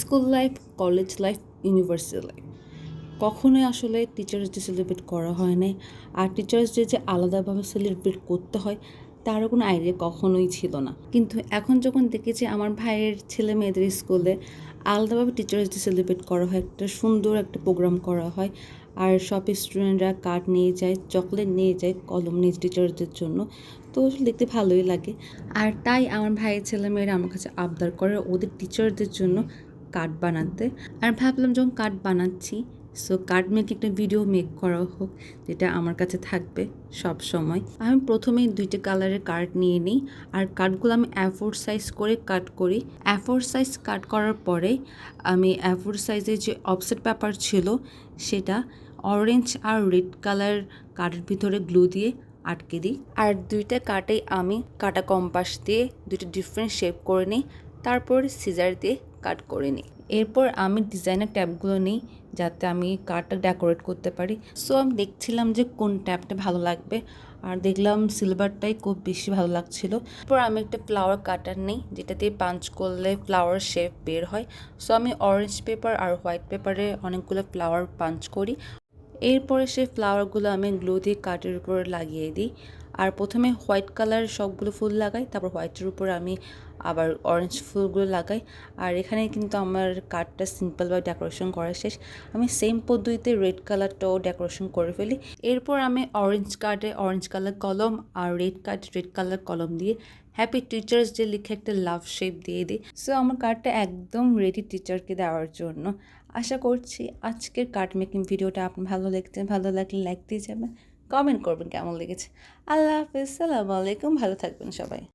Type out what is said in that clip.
School life, college life, university life কখনোই আসলে teachers day celebrate করা হয় নাই। আর টিচার্স ডে যে আলাদাভাবে সেলিব্রেট করতে হয় তারও কোনো আইডিয়া কখনোই ছিল না। কিন্তু এখন যখন দেখেছি আমার ভাইয়ের ছেলে মেয়েদের স্কুলে আলাদাভাবে টিচার্স ডে সেলিব্রেট করা হয়, একটা সুন্দর একটা প্রোগ্রাম করা হয়, আর সব স্টুডেন্টরা কার্ড নিয়ে যায়, চকলেট নিয়ে যায়, কলম নিয়ে টিচার্সদের জন্য। তো দেখতে ভালোই লাগে। আর তাই আমার ভাইয়ের ছেলেমেয়েরা আমার কাছে আবদার করে ওদের টিচারদের জন্য কার্ড বানাতে। আর ভাবলাম যখন কার্ড বানাচ্ছি, সো কার্ড মেক একটা ভিডিও মেক করা হোক, যেটা আমার কাছে থাকবে সব সময়। আমি প্রথমেই 2টা কালারের কার্ড নিয়ে নিই, আর কার্ডগুলো আমি A4 সাইজ করে কাট করি। A4 সাইজ কাট করার পরে আমি A4 সাইজের যে অফসেট পেপার ছিল সেটা অরেঞ্জ আর রেড কালার কার্ডের ভিতরে গ্লু দিয়ে আটকে দিই। আর 2টা কার্ডেই আমি কাটা কম্পাস দিয়ে 2টা ডিফারেন্ট শেপ করে নিই, তারপর সিজার দিয়ে কাট করে নিই। এরপর আমি ডিজাইনের ট্যাবগুলো নিই যাতে আমি কার্ডটা ডেকোরেট করতে পারি। সো আমি দেখছিলাম যে কোন ট্যাবটা ভালো লাগবে, আর দেখলাম সিলভারটাই খুব বেশি ভালো লাগছিল। এরপর আমি একটা ফ্লাওয়ার কাটার নিই যেটা দিয়ে পাঞ্চ করলে ফ্লাওয়ার শেপ বের হয়। সো আমি অরেঞ্জ পেপার আর হোয়াইট পেপারে অনেকগুলো ফ্লাওয়ার পাঞ্চ করি। এরপরে সেই ফ্লাওয়ারগুলো আমি গ্লু দিয়ে কার্ডের উপর লাগিয়ে দিই। আর প্রথমে হোয়াইট কালার সবগুলো ফুল লাগাই, তারপর হোয়াইটের উপর আমি আবার অরেঞ্জ ফুলগুলো লাগাই। আর এখানে কিন্তু আমার কার্ডটা সিম্পলভাবে ডেকোরেশন করা শেষ। আমি সেম পদ্ধতিতে রেড কালারটাও ডেকোরেশন করে ফেলি। এরপর আমি অরেঞ্জ কার্ডে অরেঞ্জ কালার কলম আর রেড কার্ডে রেড কালার কলম দিয়ে হ্যাপি টিচার্স ডে লিখে একটা লাভ শেপ দিয়ে দিই। সো আমার কার্ডটা একদম রেডি টিচারকে দেওয়ার জন্য। আশা করছি আজকের কার্ড মেকিং ভিডিওটা আপনার ভালো লেগেছে। ভালো লাগলে লাইক দিয়ে যাবেন, কমেন্ট করবেন কেমন লেগেছে। আল্লাহ হাফিজ, সালামু আলাইকুম, ভালো থাকবেন সবাই।